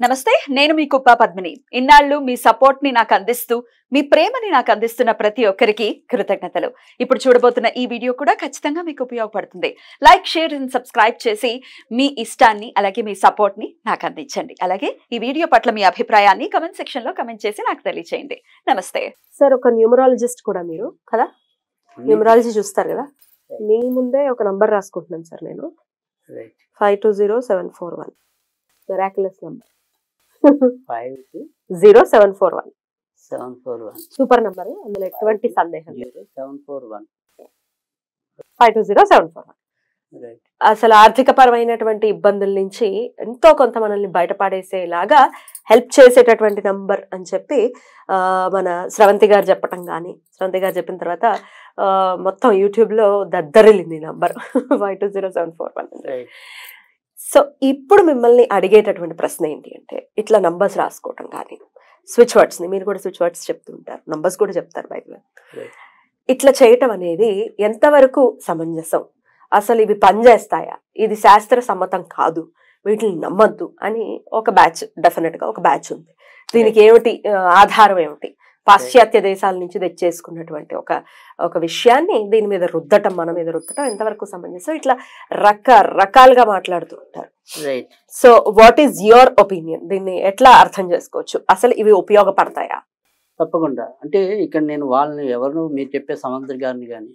నమస్తే, నేను మీ కుప్ప పద్మిని. ఇన్నాళ్ళు మీ సపోర్ట్ ని నాకు అందిస్తూ, మీ ప్రేమని నాకు అందిస్తున్న ప్రతి ఒక్కరికి కృతజ్ఞతలు. ఇప్పుడు చూడబోతున్న ఈ వీడియో కూడా ఖచ్చితంగా మీకు ఉపయోగపడుతుంది. లైక్, షేర్ అండ్ సబ్స్క్రైబ్ చేసి మీ ఇష్టాన్ని అలాగే మీ సపోర్ట్ ని నాకు అందించండి. అలాగే ఈ వీడియో పట్ల మీ అభిప్రాయాన్ని కమెంట్ సెక్షన్ లో కమెంట్ చేసి నాకు తెలియజేయండి. నమస్తే సార్. ఒక న్యూమరాలజిస్ట్ కూడా మీరు కదా, న్యూమరాలజీ చూస్తారు కదా, మీ ముందే ఒక నంబర్ రాసుకుంటున్నాను సార్ నేను. 520741 మిరాక్యులస్ నంబర్. 520741 సూపర్ నంబర్, అందులో ఎటువంటి సందేహం లేదు. 520741 అసలు ఆర్థిక పరమైనటువంటి ఇబ్బందుల నుంచి ఎంతో కొంత మనల్ని బయటపడేసేలాగా హెల్ప్ చేసేటటువంటి నంబర్ అని చెప్పి మన స్రవంతి గారు చెప్పటం, కానీ స్రవంతి గారు చెప్పిన తర్వాత మొత్తం యూట్యూబ్ లో దద్దరిల్లింది నంబర్ 520741. సో ఇప్పుడు మిమ్మల్ని అడిగేటటువంటి ప్రశ్న ఏంటి అంటే, ఇట్లా నంబర్స్ రాసుకోవటం కానీ స్విచ్ వర్డ్స్ ని, మీరు కూడా స్విచ్ వర్డ్స్ చెప్తుంటారు, నంబర్స్ కూడా చెప్తారు బైబిల్లో, ఇట్లా చేయటం అనేది ఎంతవరకు సమంజసం, అసలు ఇవి పనిచేస్తాయా, ఇది శాస్త్ర సమ్మతం కాదు, వీటిని నమ్మద్దు అని ఒక బ్యాచ్, డెఫినెట్ గా ఒక బ్యాచ్ ఉంది. దీనికి ఏమిటి ఆధారం, ఏమిటి పాశ్చాత్య దేశాల నుంచి తెచ్చేసుకున్నటువంటి ఒక విషయాన్ని దీని మీద రుద్దటం, మన మీద రుద్దటం ఎంతవరకు సమంజసం, ఇట్లా రకరకాలుగా మాట్లాడుతూ ఉంటారు. So what is your opinion, దీన్ని ఎట్లా అర్థం చేసుకోవచ్చు, అసలు ఇవి ఉపయోగపడతాయా? తప్పకుండా. అంటే ఇక్కడ నేను వాళ్ళని ఎవరు, మీరు చెప్పే సమంత్రి గారిని కానీ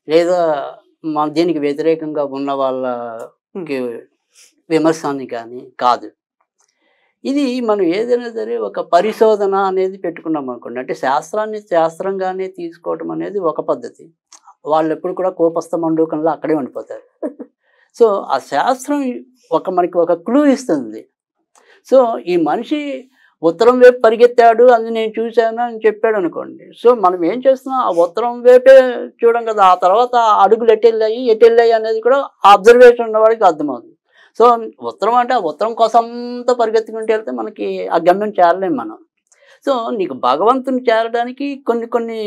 లేదా దీనికి వ్యతిరేకంగా ఉన్న వాళ్ళకి విమర్శని కానీ కాదు. ఇది మనం ఏదైనా సరే ఒక పరిశోధన అనేది పెట్టుకున్నాం అనుకోండి, అంటే శాస్త్రాన్ని శాస్త్రంగానే తీసుకోవడం అనేది ఒక పద్ధతి. వాళ్ళు ఎప్పుడు కూడా కోపస్థ మండూకంలో అక్కడే ఉండిపోతారు. సో ఆ శాస్త్రం మనకి ఒక క్లూ ఇస్తుంది. సో ఈ మనిషి ఉత్తరం వైపు పరిగెత్తాడు, అది నేను చూశాను అని చెప్పాడు అనుకోండి. సో మనం ఏం చేస్తున్నాం, ఆ ఉత్తరం వైపే చూడం కదా, ఆ తర్వాత అడుగులు ఎటెళ్ళాయి అనేది కూడా అబ్జర్వేషన్ ఉన్నవాడికి అర్థమవుతుంది. సో ఉత్తరం అంటే ఆ ఉత్తరం కోసంతో పరిగెత్తుకుంటూ వెళ్తే మనకి ఆ గమ్యం చేరలేము మనం. సో నీకు భగవంతుని చేరడానికి కొన్ని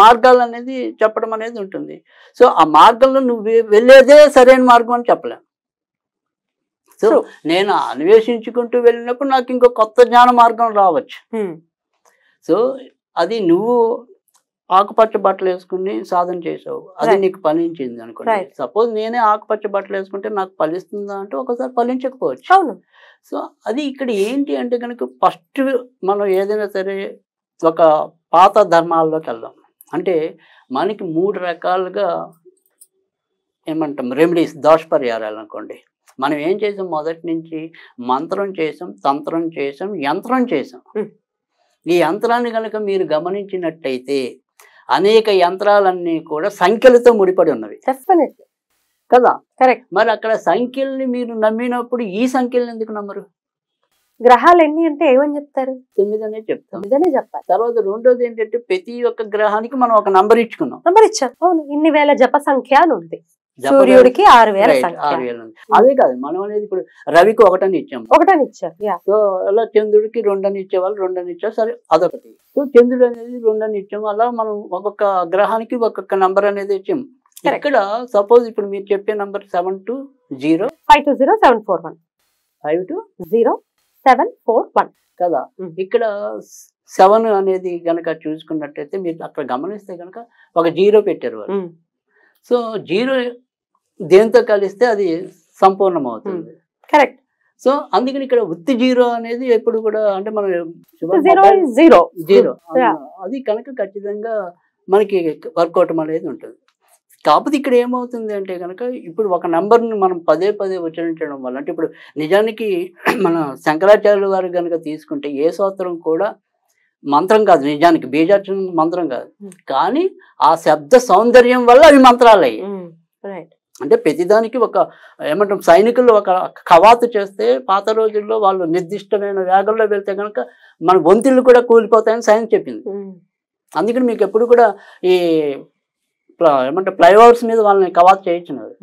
మార్గాలు అనేది చెప్పడం అనేది ఉంటుంది. సో ఆ మార్గంలో నువ్వు వెళ్ళేదే సరైన మార్గం అని చెప్పలేం. సో నేను అన్వేషించుకుంటూ వెళ్ళినప్పుడు నాకు ఇంకో కొత్త జ్ఞాన మార్గం రావచ్చు. సో అది నువ్వు ఆకుపచ్చ బట్టలు వేసుకుని సాధన చేసావు, అది నీకు ఫలించింది అనుకోండి. సపోజ్ నేనే ఆకుపచ్చ బట్టలు వేసుకుంటే నాకు ఫలిస్తుందా అంటే ఒకసారి ఫలించకపోవచ్చు. సో అది ఇక్కడ ఏంటి అంటే కనుక, ఫస్ట్ మనం ఏదైనా సరే ఒక పాత ధర్మాల్లోకి వెళ్దాం. అంటే మనకి 3 రకాలుగా ఏమంటాం రెమెడీస్, దోష పరిహారాలు అనుకోండి. మనం ఏం చేసాం, మొదటి నుంచి మంత్రం చేసాం, తంత్రం చేసాం, యంత్రం చేసాం. ఈ యంత్రాన్ని కనుక మీరు గమనించినట్టయితే అనేక యంత్రాలన్నీ కూడా సంఖ్యలతో ముడిపడి ఉన్నవి కదా. మరి అక్కడ సంఖ్యల్ని మీరు నమ్మినప్పుడు ఈ సంఖ్యలను ఎందుకు నమ్మరు? గ్రహాలు ఎన్ని అంటే ఏమని చెప్తారు? 9 అనే చెప్తాం. చెప్పాలి. తర్వాత రెండోది ఏంటంటే, ప్రతి ఒక్క గ్రహానికి మనం ఒక నంబర్ ఇచ్చుకున్నాం. నంబర్ ఇచ్చాం. అవును, ఇన్ని వేల జప సంఖ్య అని ఉంది. సూర్యుడికి 6000 ఉంది. అదే కాదు, మనం అనేది ఇప్పుడు రవికి 1 అని ఇచ్చాము. 1 అని ఇచ్చారు. సో అలా చంద్రుడికి 2 అని ఇచ్చేవాళ్ళు 2 అని ఇచ్చారు. సరే, అదొకటి. సో చంద్రుడు అనేది 2 అని ఇచ్చాము. అలా మనం ఒక్కొక్క గ్రహానికి ఒక్కొక్క నంబర్ అనేది ఇచ్చాము. ఇక్కడ సపోజ్ ఇప్పుడు మీరు చెప్పే నంబర్ 520741 520741 కదా. ఇక్కడ 7 అనేది గనక చూసుకున్నట్టయితే మీరు అక్కడ గమనిస్తే గనక ఒక 0 పెట్టారు వాళ్ళు. సో 0 దేంతో కలిస్తే అది సంపూర్ణం అవుతుంది. కరెక్ట్. సో అందుకని ఇక్కడ ఉత్తి 0 అనేది ఎప్పుడు కూడా, అంటే మనం 0 అది కనుక ఖచ్చితంగా మనకి వర్కౌట్ అనేది ఉంటుంది. కాకపోతే ఇక్కడ ఏమవుతుంది అంటే కనుక, ఇప్పుడు ఒక నెంబర్ని మనం పదే ఉచ్చరించడం వల్ల, అంటే ఇప్పుడు నిజానికి మన శంకరాచార్యులు గారు కనుక తీసుకుంటే ఏ స్తోత్రం కూడా మంత్రం కాదు, నిజానికి బీజాక్షరం మంత్రం కాదు, కానీ ఆ శబ్ద సౌందర్యం వల్ల అవి మంత్రాలయ్యి. అంటే ప్రతిదానికి ఒక ఏమంటాం, సైనికులు ఒక కవాతు చేస్తే పాత రోజుల్లో వాళ్ళు నిర్దిష్టమైన వేగంలో వెళ్తే కనుక మన గొంతులు కూడా కూలిపోతాయని సైన్స్ చెప్పింది. అందుకని మీకు ఎప్పుడు కూడా ఈ ఏమంటే ఫ్లైఓవర్స్ మీద వాళ్ళని కవాతు చేయించినారు.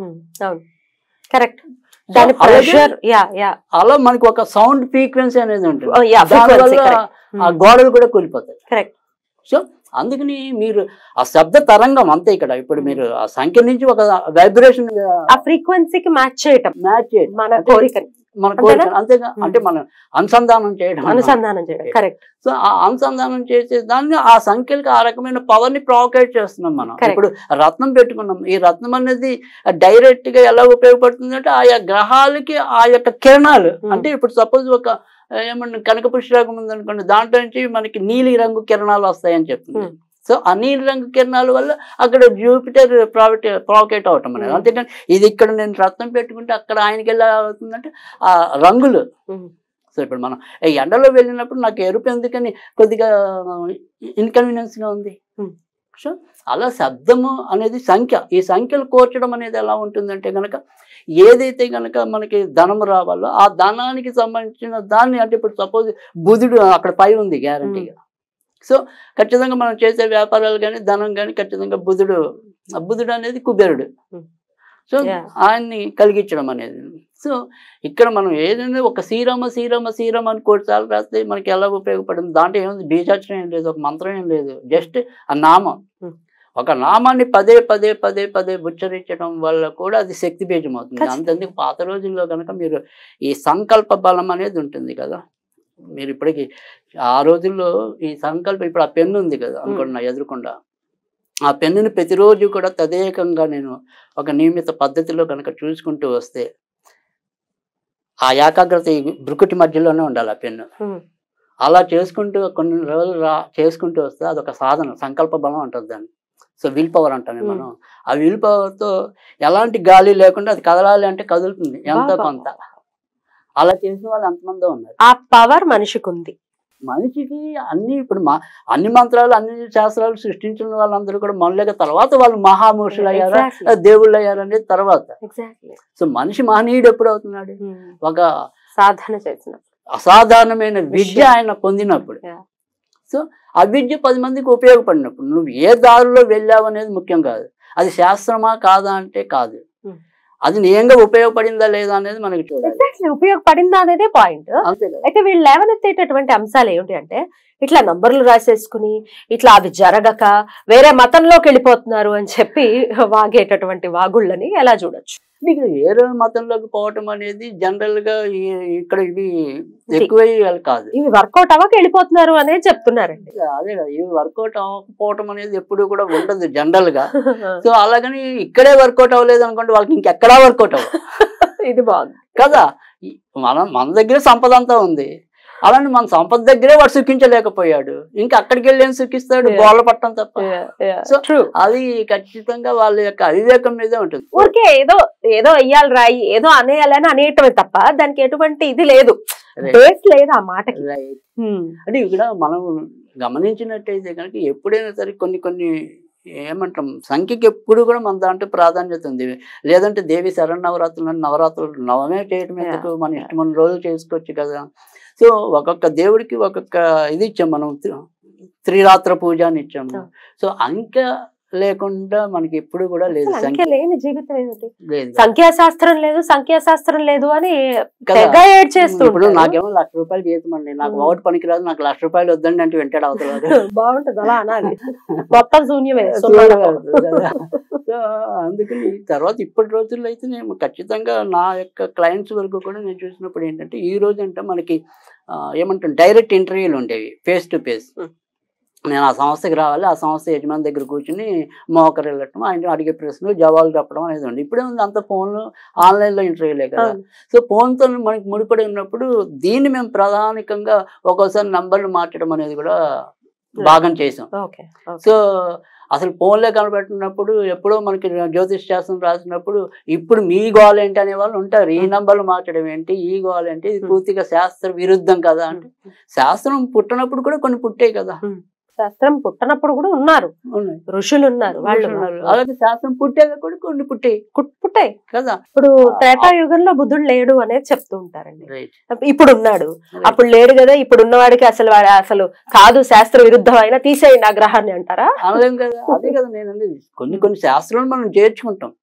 అలా మనకి ఒక సౌండ్ ఫ్రీక్వెన్సీ అనేది ఉంటుంది, దానివల్ల ఆ గోడలు కూడా కూలిపోతాయి. కరెక్ట్. సో అందుకని మీరు ఆ శబ్ద తరంగం అంతే ఇక్కడ. ఇప్పుడు మీరు ఆ సంఖ్య నుంచి ఒక వైబ్రేషన్ ఆ ఫ్రీక్వెన్సీకి మ్యాచ్ చేయటం మన కోరికని, మన కోరిక అంతేగా. అంటే మనం అనుసంధానం చేయడం కరెక్ట్. సో ఆ అనుసంధానం చేసే దాన్ని ఆ సంఖ్యలకు ఆ రకమైన పవర్ ని ప్రొవోకేట్ చేస్తున్నాం మనం. ఇప్పుడు రత్నం పెట్టుకున్నాం. ఈ రత్నం అనేది డైరెక్ట్ గా ఎలా ఉపయోగపడుతుంది అంటే ఆయా గ్రహాలకి ఆ యొక్క కిరణాలు. అంటే ఇప్పుడు సపోజ్ ఒక ఏమన్నా కనక పుష్పరాగం ఉందనుకోండి, దాంట్లో నుంచి మనకి నీలి రంగు కిరణాలు వస్తాయని చెప్తుంది. సో ఆ నీలి రంగు కిరణాల వల్ల అక్కడ జూపిటర్ ప్రొవోకేట్ అవటం అనేది. అంతేకాని ఇది ఇక్కడ నేను రత్నం పెట్టుకుంటే అక్కడ ఆయనకి ఎలా అవుతుందంటే ఆ రంగులు. సో ఇప్పుడు మనం ఎండలో వెళ్ళినప్పుడు నాకు ఎరుపు ఎందుకని కొద్దిగా ఇన్కన్వీనియన్స్ గా ఉంది. సో అలా శబ్దము అనేది సంఖ్య. ఈ సంఖ్యలు కోర్చడం అనేది ఎలా ఉంటుందంటే కనుక ఏదైతే కనుక మనకి ధనం రావాలో ఆ ధనానికి సంబంధించిన దాన్ని, అంటే ఇప్పుడు సపోజ్ బుధుడు అక్కడ పై ఉంది గ్యారంటీగా. సో ఖచ్చితంగా మనం చేసే వ్యాపారాలు కానీ ధనం కానీ ఖచ్చితంగా బుధుడు అనేది కుబేరుడు. సో ఆయన్ని కలిగించడం అనేది. సో ఇక్కడ మనం ఏదైనా ఒక శ్రీరామ అని కోర్చాలు రాస్తే మనకి ఎలా ఉపయోగపడుతుంది? దాంట్లో ఏముంది? బీజాక్షరం ఏం లేదు, ఒక మంత్రం ఏం లేదు, జస్ట్ ఆ నామం. ఒక నామాన్ని పదే ఉచ్చరించడం వల్ల కూడా అది శక్తి బీజం అవుతుంది. అంతెందుకు పాత రోజుల్లో కనుక మీరు ఈ సంకల్ప బలం అనేది ఉంటుంది కదా. మీరు ఇప్పటికి ఆ రోజుల్లో ఈ సంకల్పం, ఇప్పుడు ఆ పెన్ను ఉంది కదా అనుకున్నా ఎదురుకుండా, ఆ పెన్నుని ప్రతిరోజు కూడా తదేకంగా నేను ఒక నియమిత పద్ధతిలో కనుక చూసుకుంటూ వస్తే ఆ ఏకాగ్రత బ్రుకుటి మధ్యలోనే ఉండాలి ఆ పెన్ను. అలా చేసుకుంటూ కొన్ని రోజులు చేసుకుంటూ వస్తే అదొక సాధన, సంకల్ప బలం అంటారు దాన్ని. సో విల్ పవర్ అంటాను మనం. ఆ విల్ పవర్తో ఎలాంటి గాలి లేకుండా అది కదలాలి అంటే కదులుతుంది ఎంతో కొంత. అలా చేసిన వాళ్ళు ఎంతమందో ఉన్నారు. ఆ పవర్ మనిషికి ఉంది. మనిషికి అన్ని ఇప్పుడు అన్ని మంత్రాలు అన్ని శాస్త్రాలు సృష్టించిన వాళ్ళందరూ కూడా మనులేక తర్వాత వాళ్ళు మహామూర్షులు అయ్యారా, దేవుళ్ళు అయ్యారు అనేది తర్వాత. సో మనిషి మహనీయుడు ఎప్పుడు అవుతున్నాడు? ఒక సాధన చేసిన అసాధారణమైన విద్య ఆయన పొందినప్పుడు. సో ఆ విద్య 10 మందికి ఉపయోగపడినప్పుడు నువ్వు ఏ దారిలో వెళ్ళావు అనేది ముఖ్యం కాదు. అది శాస్త్రమా కాదా అంటే కాదు, అది నిజంగా ఉపయోగపడిందా లేదా అనేది మనకి చూడాలి. ఉపయోగపడిందా అనేదే పాయింట్. అయితే వీళ్ళు లేవనెత్తేటటువంటి అంశాలు ఏమిటి అంటే, ఇట్లా నంబర్లు రాసేసుకుని ఇట్లా అవి జరగక వేరే మతంలోకి వెళ్ళిపోతున్నారు అని చెప్పి వాగేటటువంటి వాగుళ్ళని ఎలా చూడొచ్చు? మీకు వేరే మతంలోకి పోవటం అనేది జనరల్ గా ఇక్కడ ఇవి ఎక్కువ కాదు. ఇవి వర్కౌట్ అవ్వక వెళ్ళిపోతున్నారు అనేది చెప్తున్నారండి. అదే కదా, ఇవి వర్కౌట్ అవ్వకపోవటం అనేది ఎప్పుడు కూడా ఉండదు జనరల్ గా. సో అలాగని ఇక్కడే వర్కౌట్ అవ్వలేదు అనుకోండి, వాళ్ళకి ఇంకెక్కడా వర్కౌట్ అవ్వదు. ఇది బాగుంది కదా. మన దగ్గర సంపద అంతా ఉంది, అలాంటి మన సంపద దగ్గరే వాడు సుఖించలేకపోయాడు, ఇంకా అక్కడికి వెళ్ళి ఏం సుఖిస్తాడు? గోళ్ళ పట్టం తప్ప. సో అది ఖచ్చితంగా వాళ్ళ యొక్క అవివేకం మీదే ఉంటుంది. ఊరికే ఏదో వెయ్యాలి రాయి, ఏదో అనేయాలని అనేయటమే తప్ప దానికి ఎటువంటి ఇది లేదు, బేస్ లేదు ఆ మాటకి. అంటే ఇక్కడ మనం గమనించినట్టయితే కనుక ఎప్పుడైనా సరే కొన్ని ఏమంటాం, సంఖ్యకి ఎప్పుడు కూడా మన దాంట్లో ప్రాధాన్యత ఉంది. లేదంటే దేవి శరణవరాత్రులు నవమే చేయటం ఎందుకు, మన ఇష్టమైన రోజులు చేసుకోవచ్చు కదా. సో ఒక్కొక్క దేవుడికి ఒక్కొక్క ఇది ఇచ్చాం మనం, త్రిరాత్ర పూజ అని ఇచ్చాము. సో అంకె లేకుండా మనకి ఎప్పుడు కూడా లేదు. సంఖ్య లేని జీవితం ఏమిటి? సంఖ్యాశాస్త్రం లేదు అని ఇప్పుడు నాకేమో ₹1,00,000 జీతం అండి, నాకు ఒకటి పనికిరాదు, నాకు ₹1,00,000 వద్దండి అంటే వెంటాడు అవుతాడు. బాగుంటది అలా అనాలి, మొత్తం శూన్యమే. సో అందుకని తర్వాత ఇప్పటి రోజుల్లో అయితే నేను ఖచ్చితంగా నా యొక్క క్లయింట్స్ వరకు కూడా నేను చూసినప్పుడు ఏంటంటే, ఈ రోజు అంటే మనకి ఏమంటాం డైరెక్ట్ ఇంటర్వ్యూలు ఉండేవి, ఫేస్ టు ఫేస్. నేను ఆ సంస్థకి రావాలి, ఆ సంస్థ యజమాని దగ్గర కూర్చుని మోకరు వెళ్ళటం, ఆయన అడిగే ప్రశ్నలు జవాబులు చెప్పడం అనేది ఉంది. ఇప్పుడే ఉంది అంత ఫోన్లు, ఆన్లైన్లో ఇంటర్వ్యూలే కదా. సో ఫోన్తో మనకి ముడిపడి ఉన్నప్పుడు దీన్ని మేము ప్రధానికంగా ఒక్కోసారి నంబర్లు మార్చడం అనేది కూడా భాగం చేసాం. సో అసలు ఫోన్లే కనబెట్టినప్పుడు ఎప్పుడో మనకి జ్యోతిష్ శాస్త్రం రాసినప్పుడు ఇప్పుడు మీ గోల్ ఏంటి అనే వాళ్ళు ఉంటారు. ఈ నంబర్లు మార్చడం ఏంటి, ఈ గోల్ ఏంటి, ఇది పూర్తిగా శాస్త్ర విరుద్ధం కదా అంటే, శాస్త్రం పుట్టినప్పుడు కూడా కొన్ని పుట్టాయి కదా. శాస్త్రం పుట్టనప్పుడు కూడా ఉన్నారు, ఋషులు ఉన్నారు, వాళ్ళు అలాగే శాస్త్రం పుట్టాక కూడా కొన్ని పుట్టాయి కదా. ఇప్పుడు త్రేతాయుగంలో బుద్ధుడు లేడు అనేది చెప్తూ ఉంటారండి. ఇప్పుడు ఉన్నాడు, అప్పుడు లేడు కదా. ఇప్పుడు ఉన్నవాడికి అసలు కాదు, శాస్త్ర విరుద్ధం అయినా తీసేయండి ఆ గ్రహాన్ని అంటారా? అనలేం కదా. అదే కదా నేను అనేది, కొన్ని శాస్త్రాలు మనం చేర్చుకుంటాం,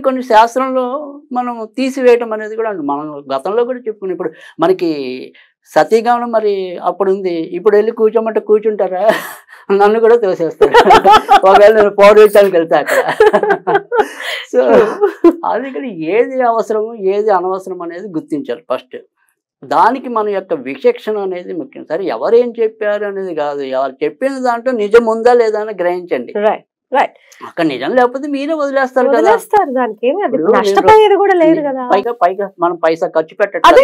కొన్ని శాస్త్రంలో మనం తీసివేయటం అనేది కూడా మనం గతంలో కూడా చెప్పుకున్నాం. ఇప్పుడు మనకి సతీగమనం మరి అప్పుడు ఉంది, ఇప్పుడు వెళ్ళి కూర్చోమంటే కూర్చుంటారా? నన్ను కూడా తోసేస్తారు ఒకవేళ నేను పౌడరించడానికి వెళ్తే అక్కడ. సో అందుకని ఏది అవసరము ఏది అనవసరం అనేది గుర్తించాలి ఫస్ట్. దానికి మన యొక్క విచక్షణ అనేది ముఖ్యం. సరే ఎవరేం చెప్పారు అనేది కాదు, ఎవరు చెప్పిన దాంట్లో నిజం ఉందా లేదా అని గ్రహించండి. అక్కడ నిజం లేకపోతే మీరే వదిలేస్తారు కదా. దానికి నష్టపోయేది కూడా లేదు కదా. పైగా మనం పైసా ఖర్చు పెట్టట్లేదు.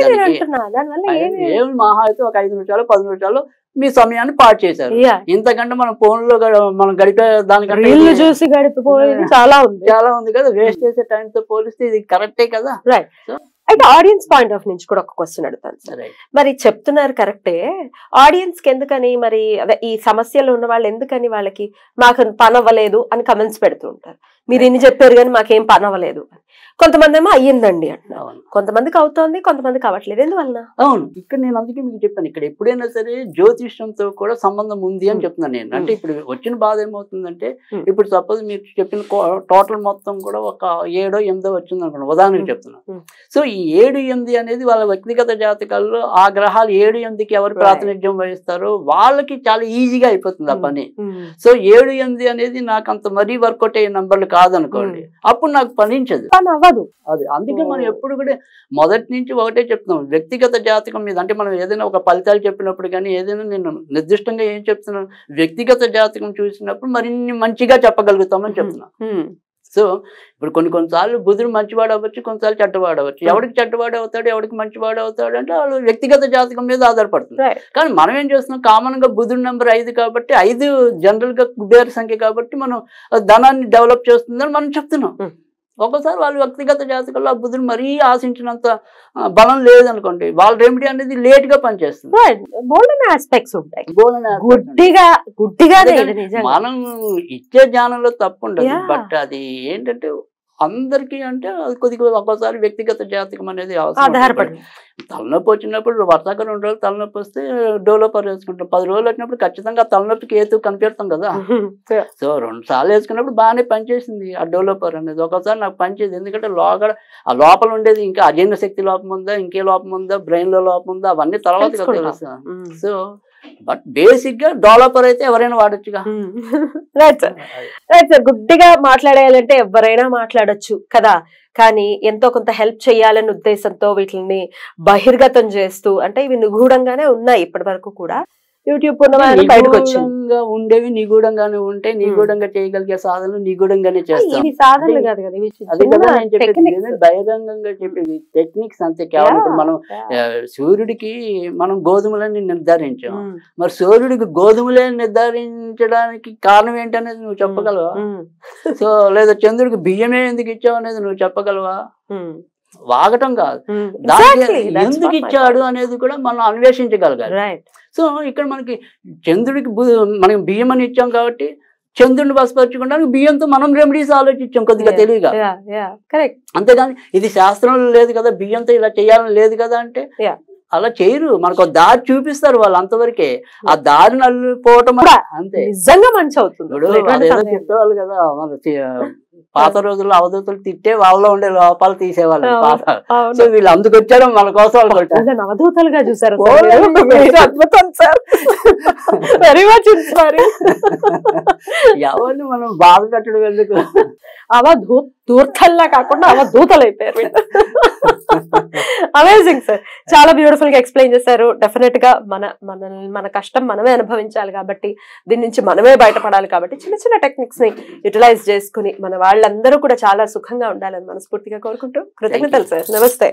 ఏమి మహా అయితే ఒక 5 నిమిషాలు 10 నిమిషాలు మీ సమయాన్ని పాడు చేశారు. ఇంతకంటే మనం ఫోన్ లో మనం గడిపే దానికంటే చూసి గడిపిపోయేది చాలా ఉంది కదా. వేస్ట్ చేసే టైంతో పోలిస్తే ఇది కరెక్టే కదా. అయితే ఆడియన్స్ పాయింట్ ఆఫ్ నుంచి కూడా ఒక క్వశ్చన్ అడుగుతాను సార్. మరి చెప్తున్నారు కరెక్టే, ఆడియన్స్ కి ఎందుకని మరి అదే ఈ సమస్యలు ఉన్న వాళ్ళు ఎందుకని వాళ్ళకి మాకు పని అవ్వలేదు అని కమెంట్స్ పెడుతూ ఉంటారు. మీరు ఇన్ని చెప్పారు కానీ మాకేం పని అవ్వలేదు అని. కొంతమంది ఏమో అయ్యిందండి అంటున్నారు, కొంతమందికి అవుతోంది, కొంతమందికి అవ్వట్లేదు. ఎందువలన? అవును, ఇక్కడ నేను అందుకే మీకు చెప్పాను, ఇక్కడ ఎప్పుడైనా సరే జ్యోతిష్యంతో కూడా సంబంధం ఉంది అని చెప్తున్నాను నేను. అంటే ఇప్పుడు వచ్చిన బాధ ఏమవుతుందంటే, ఇప్పుడు సపోజ్ మీరు చెప్పిన టోటల్ మొత్తం కూడా ఒక 7 8 వచ్చింది అనుకోండి, ఉదాహరణకు చెప్తున్నాను. సో ఈ 7 8 అనేది వాళ్ళ వ్యక్తిగత జాతకాల్లో ఆ గ్రహాలు 7 8కి ఎవరు ప్రాతినిధ్యం వహిస్తారో వాళ్ళకి చాలా ఈజీగా అయిపోతుంది ఆ పని. సో 7 8 అనేది నాకు అంత మరీ వర్కౌట్ అయ్యే నంబర్లు కాదనుకోండి, అప్పుడు నాకు పనించదు. అది అందుకే మనం ఎప్పుడు కూడా మొదటి నుంచి ఒకటే చెప్తున్నాం, వ్యక్తిగత జాతకం మీద. అంటే మనం ఏదైనా ఒక ఫలితాలు చెప్పినప్పుడు కానీ ఏదైనా నేను నిర్దిష్టంగా ఏం చెప్తున్నాను, వ్యక్తిగత జాతకం చూసినప్పుడు మరిన్ని మంచిగా చెప్పగలుగుతామని చెప్తున్నాను. సో ఇప్పుడు కొన్నిసార్లు బుధుడు మంచివాడు అవ్వచ్చు, కొన్నిసార్లు చెడ్డవాడు అవ్వచ్చు. ఎవరికి చెడ్డవాడు అవుతాడు, ఎవరికి మంచివాడు అవుతాడు అంటే వాళ్ళు వ్యక్తిగత జాతకం మీద ఆధారపడుతుంది. కానీ మనం ఏం చేస్తున్నాం, కామన్ గా బుధుడు నెంబర్ 5 కాబట్టి 5 జనరల్ గా కుబేర సంఖ్య కాబట్టి మనం ధనాన్ని డెవలప్ చేస్తుందని మనం చెప్తున్నాం. ఒక్కోసారి వాళ్ళ వ్యక్తిగత జాతకంలో ఆ బుధుడు మరీ ఆశించినంత బలం లేదనుకోండి, వాళ్ళ రెమెడీ అనేది లేట్ గా పనిచేస్తుంది. మనం ఇచ్చే జ్ఞానంలో తప్పు ఉండదు, బట్ అది ఏంటంటే అందరికీ అంటే అది కొద్దిగా ఒక్కోసారి వ్యక్తిగత జాతకం అనేది ఆధారపడి. తలనొప్పి వచ్చినప్పుడు వరుసగా 2 రోజులు తలనొప్పి వస్తే డోలోపర్ వేసుకుంటాం. 10 రోజులు వచ్చినప్పుడు ఖచ్చితంగా తలనొప్పికి ఏతు కనిపెడతాం కదా. సో 2 సార్లు వేసుకున్నప్పుడు బాగానే పనిచేసింది ఆ డోలోపర్ అనేది. ఒక్కోసారి నాకు పనిచేసింది, ఎందుకంటే ఆ లోపల ఉండేది ఇంకా అజీర్ణ శక్తి లోపం ఉందా, ఇంకే లోపం ఉందా, బ్రెయిన్ లో లోపం ఉందా, అవన్నీ తర్వాత తెలుస్తాయి. సో బట్ బేసిక్ గా డెవలపర్ అయితే ఎవరైనా వాడొచ్చుగా. రైట్ సార్, గుడ్డిగా మాట్లాడేయాలంటే ఎవరైనా మాట్లాడొచ్చు కదా. కానీ ఎంతో కొంత హెల్ప్ చేయాలనే ఉద్దేశంతో వీటిని బహిర్గతం చేస్తూ, అంటే ఇవి నిగూఢంగానే ఉన్నాయి ఇప్పటి వరకు కూడా. యూట్యూబ్ బయటకు వచ్చింది ఉండేవి నిగూఢంగానే ఉంటాయి, నిగూఢంగా చేయగలిగే సాధనలు నిగూఢంగానే చేస్తాం. సాధనలు కాదు కదా, అదే కదా నేను చెప్పేది, బహిరంగంగా చెప్పేది టెక్నిక్స్ అంతే. కేవలం ఇప్పుడు మనం సూర్యుడికి మనం గోధుమలని నిర్ధారించాం, మరి సూర్యుడికి గోధుమలే నిర్ధారించడానికి కారణం ఏంటనేది నువ్వు చెప్పగలవా? సో లేదా చంద్రుడికి బియ్యమే ఎందుకు ఇచ్చావు అనేది నువ్వు చెప్పగలవా? వాగటం కాదు, ఎందుకు ఇచ్చాడు అనేది కూడా మనం అన్వేషించగలగాలి. సో ఇక్కడ మనకి చంద్రుడికి మనం బియ్యం అని ఇచ్చాం కాబట్టి చంద్రుడిని బసపరచుకోవడానికి బియ్యంతో మనం రెమెడీస్ ఆలోచించాం కొద్దిగా తెలివిగా. అంతేగాని ఇది శాస్త్రంలో లేదు కదా, బియ్యంతో ఇలా చేయాలని లేదు కదా అంటే అలా చేయరు. మనకు దారి చూపిస్తారు వాళ్ళు, అంతవరకే. ఆ దారిని అల్లిపోవటం అంతే. నిజంగా మంచి అవుతుంది. అదేదో చెప్పేవాళ్ళు కదా, మన పాత రోజుల్లో అవధూతలు తిట్టే వాళ్ళలో ఉండే లోపాలు తీసేవాళ్ళు పాత. సో వీళ్ళు అందుకు వచ్చారు మన కోసం. వాళ్ళు అవధూతలుగా చూసారు. అద్భుతం సార్, వెరీ మచ్ ఇన్స్పైరింగ్. ఎవరిని మనం బాధ పెట్టడం ఎందుకు? దూర్తల్లా కాకుండా అవధూతలు అయిపోయారు. అమేజింగ్ సార్, చాలా బ్యూటిఫుల్ గా ఎక్స్ప్లెయిన్ చేశారు. డెఫినెట్ గా మన కష్టం మనమే అనుభవించాలి కాబట్టి, దీని నుంచి మనమే బయటపడాలి కాబట్టి చిన్న చిన్న టెక్నిక్స్ ని యూటిలైజ్ చేసుకుని మన వాళ్ళందరూ కూడా చాలా సుఖంగా ఉండాలని మనస్ఫూర్తిగా కోరుకుంటూ కృతజ్ఞతలు సార్. నమస్తే.